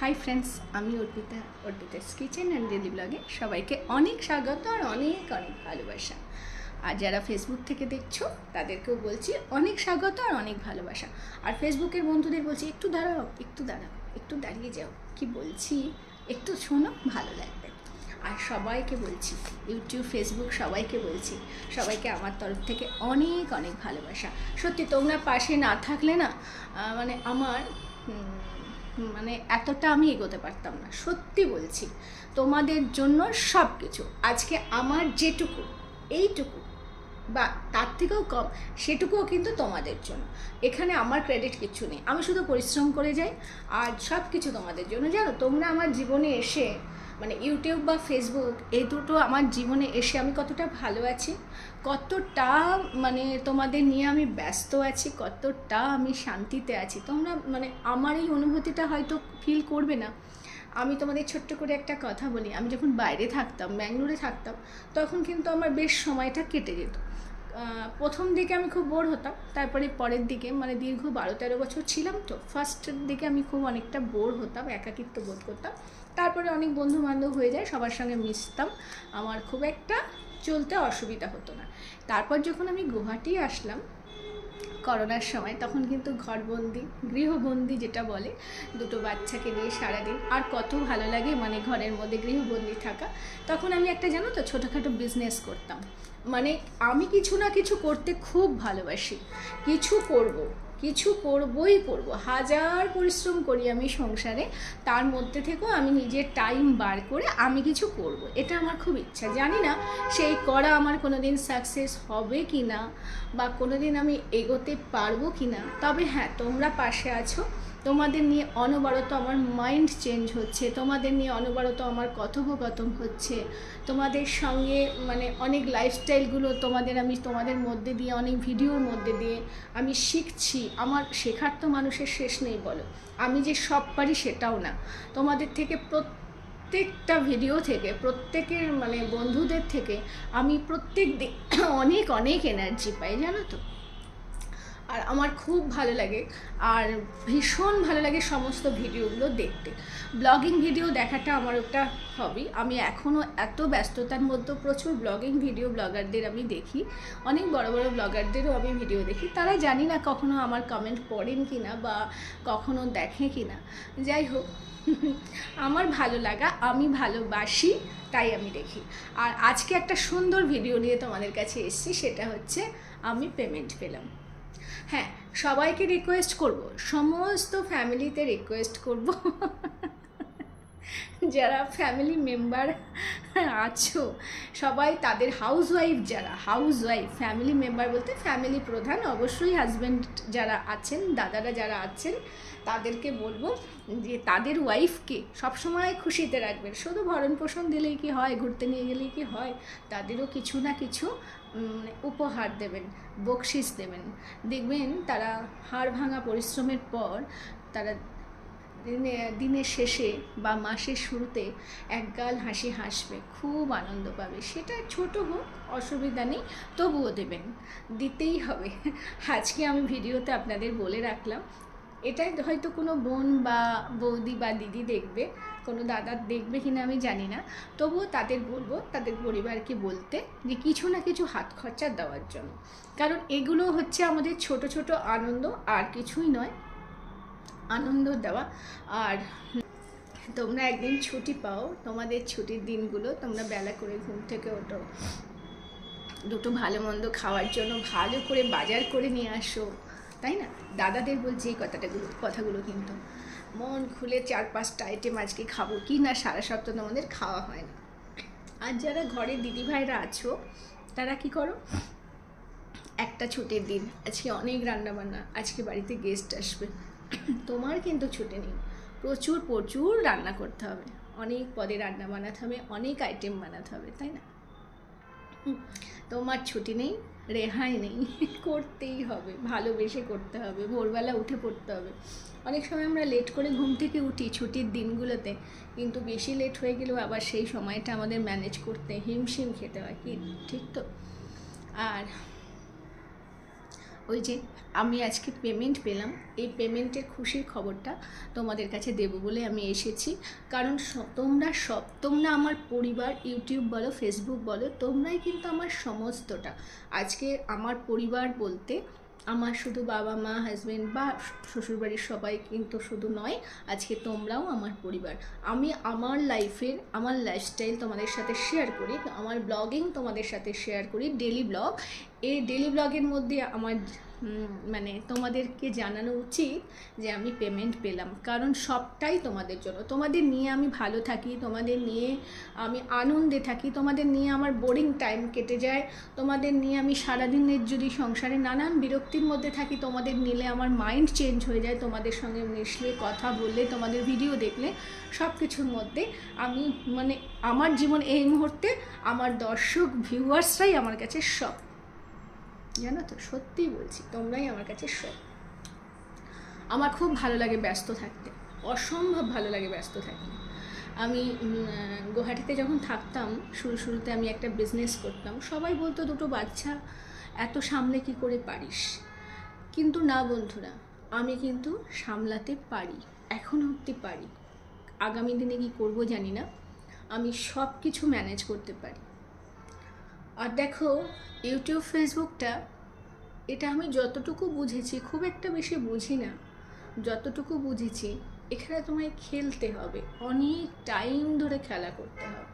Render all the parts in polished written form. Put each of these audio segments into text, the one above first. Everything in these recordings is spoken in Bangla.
হাই ফ্রেন্ডস, আমি Arpita, Arpita's kitchen and daily ব্লগে সবাইকে অনেক স্বাগত আর অনেক অনেক ভালোবাসা। আর যারা ফেসবুক থেকে দেখছো তাদেরকেও বলছি অনেক স্বাগত আর অনেক ভালোবাসা। আর ফেসবুকের বন্ধুদের বলছি একটু দাঁড়াও, একটু দাঁড়াও, একটু দাঁড়িয়ে যাও, কি বলছি একটু শোনো, ভালো লাগবে। আর সবাইকে বলছি, ইউটিউব ফেসবুক সবাইকে বলছি, সবাইকে আমার তরফ থেকে অনেক অনেক ভালোবাসা। সত্যি তোমরা পাশে না থাকলে না আমার এতটা আমি এগোতে পারতাম না, সত্যি বলছি। তোমাদের জন্য সব কিছু, আজকে আমার যেটুকু এইটুকু বা তার থেকেও কম সেটুকুও কিন্তু তোমাদের জন্য। এখানে আমার ক্রেডিট কিচ্ছু নেই, আমি শুধু পরিশ্রম করে যাই আর সব কিছু তোমাদের জন্য। জানো, তোমরা আমার জীবনে এসে ইউটিউব বা ফেসবুক এই দুটো আমার জীবনে এসে আমি কতটা ভালো আছি, কতটা তোমাদের নিয়ে আমি ব্যস্ত আছি, কতটা আমি শান্তিতে আছি। তোমরা আমার এই অনুভূতিটা হয়তো ফিল করবে না। আমি তোমাদের ছোট্ট করে একটা কথা বলি, আমি যখন বাইরে থাকতাম, ব্যাঙ্গালোরে থাকতাম, তখন কিন্তু আমার বেশ সময়টা কেটে যেত। প্রথম দিকে আমি খুব বোর হতাম, তারপরে পরের দিকে দীর্ঘ 12-13 বছর ছিলাম তো, ফার্স্টের দিকে আমি খুব অনেকটা বোর হতাম, একাকিত্ব বোধ করতাম। তারপরে অনেক বন্ধু বান্ধব হয়ে যায়, সবার সঙ্গে মিশতাম, আমার খুব একটা চলতে অসুবিধা হতো না। তারপর যখন আমি গুয়াহাটি আসলাম করোনার সময়, তখন কিন্তু ঘরবন্দি, গৃহবন্দি যেটা বলে, দুটো বাচ্চাকে নিয়ে সারাদিন আর কত ভালো লাগে ঘরের মধ্যে গৃহবন্দি থাকা। তখন আমি একটা জানো তো ছোটোখাটো বিজনেস করতাম। আমি কিছু না কিছু করতে খুব ভালোবাসি, কিছু করবই করব, হাজার পরিশ্রম করি আমি সংসারে, তার মধ্যে থেকেও আমি নিজের টাইম বার করে আমি কিছু করব, এটা আমার খুব ইচ্ছা। জানি না সেই করা আমার কোনো দিন সাকসেস হবে কি না, বা কোনো দিন আমি এগোতে পারবো কি না। তবে হ্যাঁ, তোমরা পাশে আছো, তোমাদের নিয়ে অনবরত আমার মাইন্ড চেঞ্জ হচ্ছে, তোমাদের নিয়ে অনবরত আমার কথোপকথন হচ্ছে, তোমাদের সঙ্গে অনেক লাইফস্টাইলগুলো তোমাদের মধ্যে দিয়ে, অনেক ভিডিওর মধ্যে দিয়ে আমি শিখছি। আমার শেখার তো মানুষের শেষ নেই, বলো। আমি যে সব পারি সেটাও না। তোমাদের থেকে প্রত্যেকটা ভিডিও থেকে, প্রত্যেকের বন্ধুদের থেকে আমি প্রত্যেক দিন অনেক অনেক এনার্জি পাই, জানো তো। আর আমার খুব ভালো লাগে, আর ভীষণ ভালো লাগে সমস্ত ভিডিওগুলো দেখতে। ব্লগিং ভিডিও দেখাটা আমার একটা হবি। আমি এখনও এত ব্যস্ততার মধ্যে প্রচুর ব্লগিং ভিডিও ব্লগারদের আমি দেখি, অনেক বড় বড় ব্লগারদেরও আমি ভিডিও দেখি। তারা জানি না কখনো আমার কমেন্ট পড়েন কি না, বা কখনো দেখে কি না। যাই হোক, আমার ভালো লাগা, আমি ভালোবাসি, তাই আমি দেখি। আর আজকে একটা সুন্দর ভিডিও নিয়ে তোমাদের কাছে এসেছি, সেটা হচ্ছে আমি পেমেন্ট পেলাম। হ্যাঁ, সবাইকে রিকোয়েস্ট করব, সমস্ত ফ্যামিলিতে রিকোয়েস্ট করব, যারা ফ্যামিলি মেম্বার আছো সবাই, তাদের হাউসওয়াইফ ফ্যামিলি মেম্বার বলতে ফ্যামিলি প্রধান, অবশ্যই হাজব্যান্ড যারা আছেন, দাদারা যারা আছেন, তাদেরকে বলবো যে তাদের ওয়াইফকে সবসময় খুশিতে রাখবেন। শুধু ভরণ পোষণ দিলেই কি হয়, ঘুরতে নিয়ে গেলেই কি হয়, তাদেরও কিছু না কিছু উপহার দেবেন, বকশিস দেবেন। দেখবেন তারা হাড় ভাঙা পরিশ্রমের পর তারা দিনের শেষে বা মাসের শুরুতে একগাল হাসি হাসবে, খুব আনন্দ পাবে। সেটা ছোট হোক, অসুবিধা নেই, তবুও দেবেন, দিতেই হবে। আজকে আমি ভিডিওতে আপনাদের বলে রাখলাম। এটাই হয়তো কোনো বোন বা বৌদি বা দিদি দেখবে, কোনো দাদা দেখবে কিনা আমি জানি না, তবুও তাদের বলবো, তাদের পরিবারকে বলতে, যে কিছু না কিছু হাত খরচা দেওয়ার জন্য। কারণ এগুলো হচ্ছে আমাদের ছোট ছোট আনন্দ, আর কিছুই নয়, আনন্দ দেওয়া। আর তোমরা একদিন ছুটি পাও, তোমাদের ছুটির দিনগুলো তোমরা বেলা করে ঘুম থেকে ওঠো, দুটো ভালো মন্দ খাওয়ার জন্য ভালো করে বাজার করে নিয়ে আসো, তাই না? দাদাদের বলছি এই কথাগুলো কিন্তু মন খুলে 4-5টা আইটেম আজকে খাবো, কি না সারা সপ্তাহ তোমাদের খাওয়া হয় না। আর যারা ঘরের দিদিভাইরা আছো, তারা কি করো, একটা ছুটির দিন, আজকে অনেক রান্নাবান্না, আজকে বাড়িতে গেস্ট আসবে, তোমার কিন্তু ছুটি নেই, প্রচুর প্রচুর রান্না করতে হবে, অনেক পদে রান্না বানাতে হবে, অনেক আইটেম বানাতে হবে, তাই না? তোমার ছুটি নেই, রেহাই নেই, করতেই হবে, ভালোবেসে করতে হবে, ভোরবেলা উঠে পড়তে হবে। অনেক সময় আমরা লেট করে ঘুম থেকে উঠি ছুটির দিনগুলোতে, কিন্তু বেশি লেট হয়ে গেলেও আবার সেই সময়টা আমাদের ম্যানেজ করতে হিমশিম খেতে হয়, কি ঠিক তো? আর ওই যে আমি আজকে পেমেন্ট পেলাম, এই পেমেন্টের খুশির খবরটা তোমাদের কাছে দেবো বলে আমি এসেছি। কারণ তোমরা আমার পরিবার, ইউটিউব বলো, ফেসবুক বলো, তোমরাই কিন্তু আমার সমস্তটা। আজকে আমার পরিবার বলতে আমার শুধু বাবা মা, হাজব্যান্ড বা শ্বশুরবাড়ির সবাই কিন্তু শুধু নয়, আজকে তোমরাও আমার পরিবার। আমি আমার লাইফস্টাইল তোমাদের সাথে শেয়ার করি, আমার ব্লগিং তোমাদের সাথে শেয়ার করি, ডেলি ব্লগ। এই ডেলি ব্লগের মধ্যে আমার মানে তোমাদেরকে জানানো উচিত যে আমি পেমেন্ট পেলাম, কারণ সবটাই তোমাদের জন্য। তোমাদের নিয়ে আমি ভালো থাকি, তোমাদের নিয়ে আমি আনন্দে থাকি, তোমাদের নিয়ে আমার বোরিং টাইম কেটে যায়, তোমাদের নিয়ে আমি সারাদিনের যদি সংসারে নানান বিরক্তির মধ্যে থাকি, তোমাদের নিলে আমার মাইন্ড চেঞ্জ হয়ে যায়। তোমাদের সঙ্গে মিশলে, কথা বললে, তোমাদের ভিডিও দেখলে, সব কিছুর মধ্যে আমি মানে আমার জীবন এই মুহূর্তে আমার দর্শক ভিউয়ার্সরাই আমার কাছে সব, জানো তো, সত্যিই বলছি, তোমরাই আমার কাছে সব। আমার খুব ভালো লাগে ব্যস্ত থাকতে, অসম্ভব ভালো লাগে ব্যস্ত থাকতে। আমি গুয়াহাটিতে যখন থাকতাম, শুরুতে আমি একটা বিজনেস করতাম, সবাই বলতো দুটো বাচ্চা এত সামলে কি করে পারিস, কিন্তু না বন্ধুরা, আমি কিন্তু সামলাতে পারি, এখনো অবধি পারি। আগামী দিনে কি করব জানি না, আমি সব কিছু ম্যানেজ করতে পারি। আর দেখো, ইউটিউব ফেসবুকটা, এটা আমি যতটুকু বুঝেছি, খুব একটা বেশি বুঝি না, যতটুকু বুঝেছি, এখানে তোমায় খেলতে হবে, অনেক টাইম ধরে খেলা করতে হবে।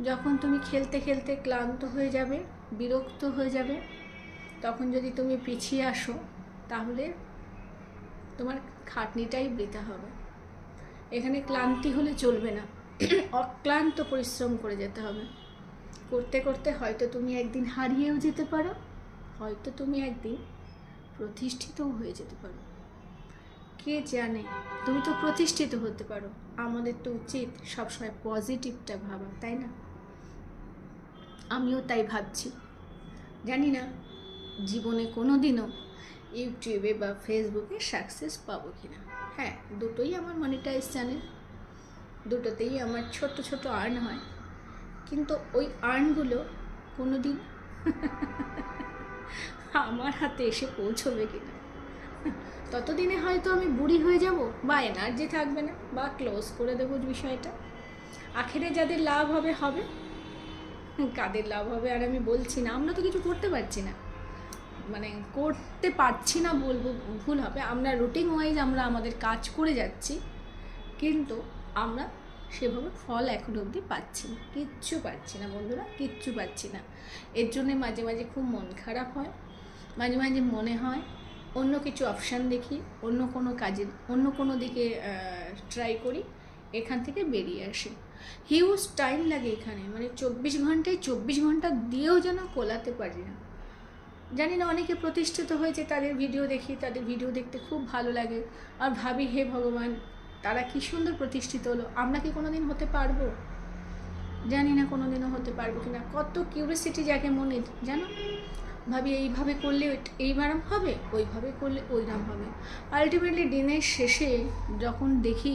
যখন তুমি খেলতে খেলতে ক্লান্ত হয়ে যাবে, বিরক্ত হয়ে যাবে, তখন যদি তুমি পিছিয়ে আসো, তাহলে তোমার খাটনিটাই বৃথা হবে। এখানে ক্লান্তি হলে চলবে না, অক্লান্ত পরিশ্রম করে যেতে হবে। করতে করতে হয়তো তুমি একদিন হারিয়েও যেতে পারো, হয়তো তুমি একদিন প্রতিষ্ঠিতও হয়ে যেতে পারো, কে জানে। তুমি তো প্রতিষ্ঠিত হতে পারো। আমাদের তো উচিত সবসময় পজিটিভটা ভাবা, তাই না? আমিও তাই ভাবছি। জানি না জীবনে কোনো দিনও ইউটিউবে বা ফেসবুকে সাকসেস পাবো কিনা। হ্যাঁ, দুটোই আমার মনিটাইজ চ্যানেল, দুটোতেই আমার ছোট ছোট আর্ন হয়, কিন্তু ওই আর্নগুলো কোনো দিন আমার হাতে এসে পৌঁছবে কিনা, ততদিনে হয়তো আমি বুড়ি হয়ে যাব, বা এনার্জি থাকবে না, বা ক্লোজ করে দেবো বিষয়টা। আখেরে যাদের লাভ হবে হবে, কাদের লাভ হবে আর আমি বলছি না। আমরা তো কিছু করতে পারছি না, মানে করতে পারছি না বলবো ভুল হবে, আমরা রুটিন ওয়াইজ আমরা আমাদের কাজ করে যাচ্ছি, কিন্তু আমরা সেভাবে ফল এখনো অবধি পাচ্ছি না, কিচ্ছু পাচ্ছি না বন্ধুরা, কিচ্ছু পাচ্ছি না। এর জন্যে মাঝে মাঝে খুব মন খারাপ হয়, মাঝে মাঝে মনে হয় অন্য কিছু অপশান দেখি, অন্য কোনো কাজে, অন্য কোনো দিকে ট্রাই করি, এখান থেকে বেরিয়ে আসি। হিউজ টাইম লাগে এখানে, মানে 24 ঘন্টায় 24 ঘন্টা দিয়েও যেন কোলাতে পারি না। জানি না, অনেকে প্রতিষ্ঠিত হয়েছে, তাদের ভিডিও দেখি, তাদের ভিডিও দেখতে খুব ভালো লাগে, আর ভাবি হে ভগবান, তারা কি সুন্দর প্রতিষ্ঠিত হলো, আমরা কি কোনো দিন হতে পারবো? জানি না কোনো দিনও হতে পারবো কিনা। কত কিউরিয়াসিটি জাগে মনে, জানো, ভাবি এইভাবে করলে এইরকম হবে, ওইভাবে করলে ওইরকম হবে। আলটিমেটলি দিনের শেষে যখন দেখি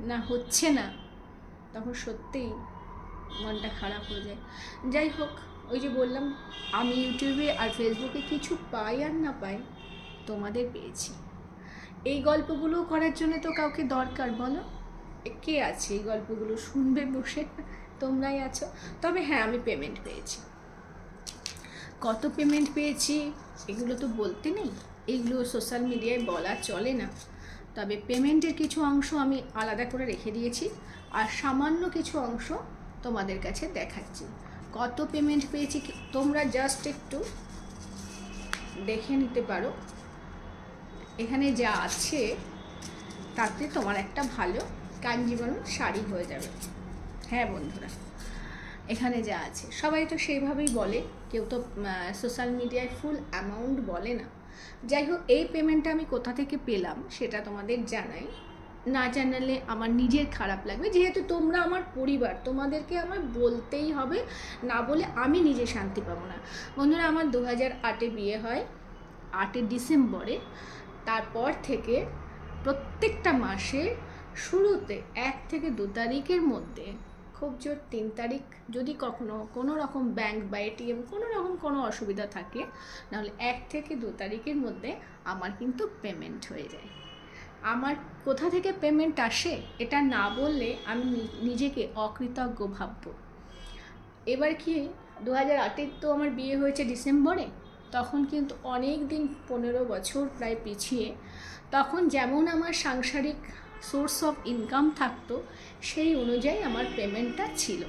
না হচ্ছে না, তখন সত্যিই মনটা খারাপ হয়ে যায়। যাই হোক, ওই যে বললাম, আমি ইউটিউবে আর ফেসবুকে কিছু পাই আর না পাই, তোমাদের পেয়েছি। এই গল্পগুলো করার জন্য তো কাউকে দরকার, বলো, কে আছে এই গল্পগুলো শুনবে বসে? তোমরাই আছো। তবে হ্যাঁ, আমি পেমেন্ট পেয়েছি। কত পেমেন্ট পেয়েছি এগুলো তো বলতে নেই, এইগুলো সোশ্যাল মিডিয়ায় বলা চলে না। তবে পেমেন্টের কিছু অংশ আমি আলাদা করে রেখে দিয়েছি, আর সামান্য কিছু অংশ তোমাদের কাছে দেখাচ্ছি। কত পেমেন্ট পেয়েছি তোমরা জাস্ট একটু দেখে নিতে পারো। এখানে যা আছে তাতে তোমার একটা ভালো কাঞ্জিবরম শাড়ি হয়ে যাবে। হ্যাঁ বন্ধুরা, এখানে যা আছে সবাই তো সেইভাবেই বলে, কেউ তো সোশ্যাল মিডিয়ায় ফুল অ্যামাউন্ট বলে না। যাই হোক, এই পেমেন্টটা আমি কোথা থেকে পেলাম সেটা তোমাদের জানাই, না জানালে আমার নিজের খারাপ লাগবে। যেহেতু তোমরা আমার পরিবার, তোমাদেরকে আমার বলতেই হবে, না বলে আমি নিজে শান্তি পাবো না। বন্ধুরা, আমার 2008-এ বিয়ে হয়, 8 ডিসেম্বরে। তারপর থেকে প্রত্যেকটা মাসে শুরুতে 1 থেকে 2 তারিখের মধ্যে খুব জোর 3 তারিখ, যদি কখনো কোনো রকম ব্যাংক বা এটিএম কোনো রকম কোনো অসুবিধা থাকে, নাহলে 1 থেকে 2 তারিখের মধ্যে আমার কিন্তু পেমেন্ট হয়ে যায়। আমার কোথা থেকে পেমেন্ট আসে এটা না বললে আমি নিজেকে অকৃতজ্ঞ ভাববো। এবার কি 2008 তো আমার বিয়ে হয়েছে ডিসেম্বরে, তখন কিন্তু অনেক দিন 15 বছর প্রায় পিছিয়ে, তখন যেমন আমার সাংসারিক সোর্স অফ ইনকাম থাকতো সেই অনুযায়ী আমার পেমেন্টটা ছিল।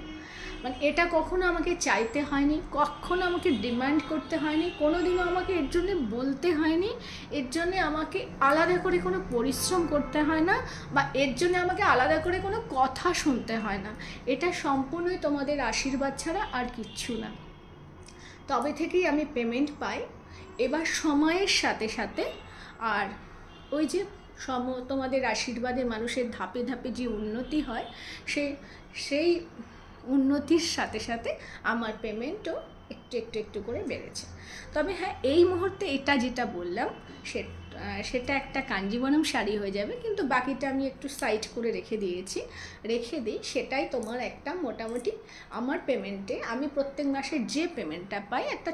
মানে এটা কখনো আমাকে চাইতে হয়নি, কখনো আমাকে ডিমান্ড করতে হয়নি, কোনো দিনও আমাকে এর জন্যে বলতে হয়নি, এর জন্যে আমাকে আলাদা করে কোনো পরিশ্রম করতে হয় না, বা এর জন্য আমাকে আলাদা করে কোনো কথা শুনতে হয় না। এটা সম্পূর্ণই তোমাদের আশীর্বাদ ছাড়া আর কিচ্ছু না। তবে থেকেই আমি পেমেন্ট পাই। এবার সময়ের সাথে সাথে আর ওই যে তোমাদের আশীর্বাদে মানুষের ধাপে ধাপে যে উন্নতি হয়, সেই উন্নতির সাথে সাথে আমার পেমেন্টও একটু করে বেড়েছে। তবে হ্যাঁ, এই মুহূর্তে এটা যেটা বললাম সেটা একটা কাঞ্জিবরম শাড়ি হয়ে যাবে, কিন্তু বাকিটা আমি একটু সাইড করে রেখে দিই। সেটাই তোমার একটা মোটামুটি আমার পেমেন্টে, আমি প্রত্যেক মাসে যে পেমেন্টটা পাই একটা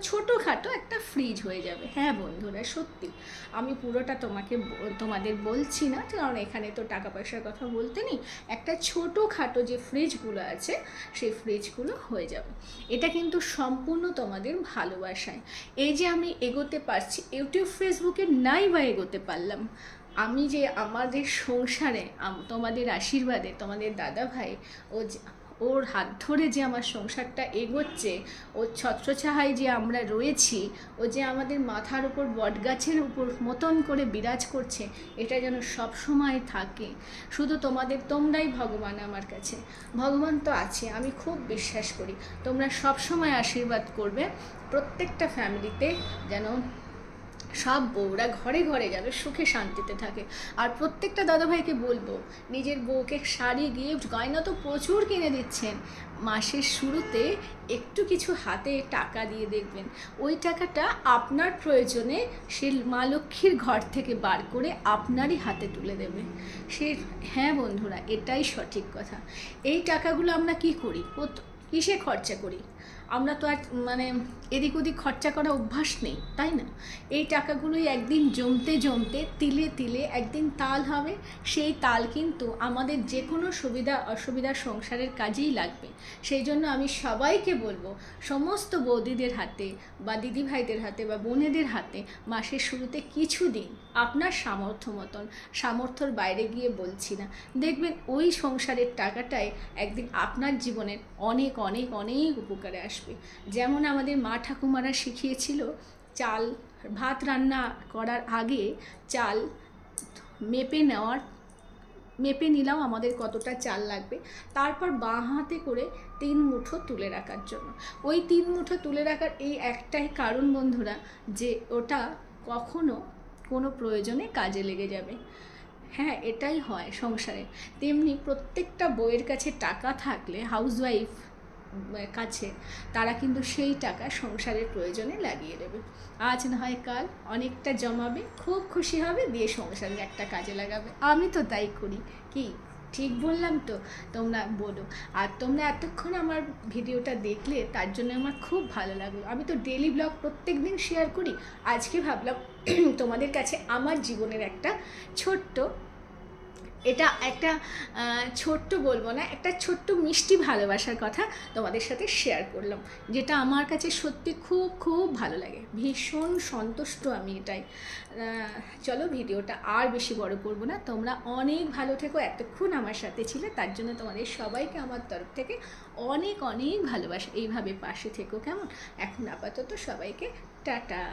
ছোটোখাটো একটা ফ্রিজ হয়ে যাবে। হ্যাঁ বন্ধুরা, সত্যি আমি পুরোটা তোমাদের বলছি না, কারণ এখানে তো টাকা পয়সার কথা বলতে নেই। একটা ছোটোখাটো যে ফ্রিজগুলো আছে সেই ফ্রিজগুলো হয়ে যাবে। এটা কিন্তু সম্পূর্ণ তোমাদের ভালোবাসায়। এই যে আমি এগোতে পারছি ইউটিউব ফেসবুকে, নাই বা এগোতে পারলাম, আমি যে আমাদের সংসারে তোমাদের আশীর্বাদে, তোমাদের দাদা ভাই ওর হাত ধরে যে আমার সংসারটা এগোচ্ছে, ওর ছত্রছায়ায় যে আমরা রয়েছি, ও যে আমাদের মাথার উপর বটগাছের উপর মতন করে বিরাজ করছে, এটা যেন সব সময় থাকে। শুধু তোমরাই ভগবান আমার কাছে। ভগবান তো আছে, আমি খুব বিশ্বাস করি। তোমরা সব সময় আশীর্বাদ করবে প্রত্যেকটা ফ্যামিলিতে, যেন সব বউরা ঘরে ঘরে যেন সুখে শান্তিতে থাকে। আর প্রত্যেকটা দাদাভাইকে বলবো, নিজের বউকে শাড়ি, গিফট, গয়না তো প্রচুর কিনে দিচ্ছেন, মাসের শুরুতে একটু কিছু হাতে টাকা দিয়ে দেখবেন, ওই টাকাটা আপনার প্রয়োজনে সে মা লক্ষ্মীর ঘর থেকে বার করে আপনারই হাতে তুলে দেবে। হ্যাঁ বন্ধুরা, এটাই সঠিক কথা। এই টাকাগুলো আমরা কি করি, কিসে খরচা করি? আমরা তো আর এদিক ওদিক খরচা করা অভ্যাস নেই, তাই না? এই টাকাগুলোই একদিন জমতে তিলে তিলে একদিন তাল হবে। সেই তাল কিন্তু আমাদের যে কোনো সুবিধা অসুবিধা সংসারের কাজেই লাগবে। সেই জন্য আমি সবাইকে বলবো, সমস্ত বৌদিদের হাতে বা দিদিভাইদের হাতে বা বোনেদের হাতে মাসের শুরুতে কিছু দিন আপনার সামর্থ্যর বাইরে গিয়ে বলছি না, দেখবেন ওই সংসারের টাকাটাই একদিন আপনার জীবনের অনেক অনেক অনেক উপকারে আসবে। যেমন আমাদের মা ঠাকুমারা শিখিয়েছিল, ভাত রান্না করার আগে চাল মেপে নিলাম আমাদের কতটা চাল লাগবে, তারপর বাঁ হাতে করে 3 মুঠো তুলে রাখার জন্য। ওই 3 মুঠো তুলে রাখার এই একটাই কারণ বন্ধুরা, যে ওটা কখনো কোনো প্রয়োজনে কাজে লেগে যাবে। হ্যাঁ, এটাই হয় সংসারে। তেমনি প্রত্যেকটা বউয়ের কাছে টাকা থাকলে, হাউসওয়াইফ কাছে, তারা কিন্তু সেই টাকা সংসারের প্রয়োজনে লাগিয়ে দেবে। আজ না হয় কাল অনেকটা জমাবে, খুব খুশি হবে, দিয়ে সংসারের একটা কাজে লাগাবে। আমি তো তাই করি। কি ঠিক বললাম তো? তোমরা বলো। আর তোমরা এতক্ষণ আমার ভিডিওটা দেখলে তার জন্য আমার খুব ভালো লাগলো। আমি তো ডেইলি ব্লগ প্রত্যেক দিন শেয়ার করি। আজকে ভাবলাম তোমাদের কাছে আমার জীবনের একটা ছোট্ট বলবো না, একটা ছোট্ট মিষ্টি ভালোবাসার কথা তোমাদের সাথে শেয়ার করলাম, যেটা আমার কাছে সত্যি খুব খুব ভালো লাগে। ভীষণ সন্তুষ্ট আমি এটাই। চলো, ভিডিওটা আর বেশি বড় করব না। তোমরা অনেক ভালো থেকো, এতক্ষণ আমার সাথে ছিলে, তার জন্য তোমাদের সবাইকে আমার তরফ থেকে অনেক অনেক ভালোবাসা। এইভাবে পাশে থেকো, কেমন? এখন আপাতত সবাইকে টাটা।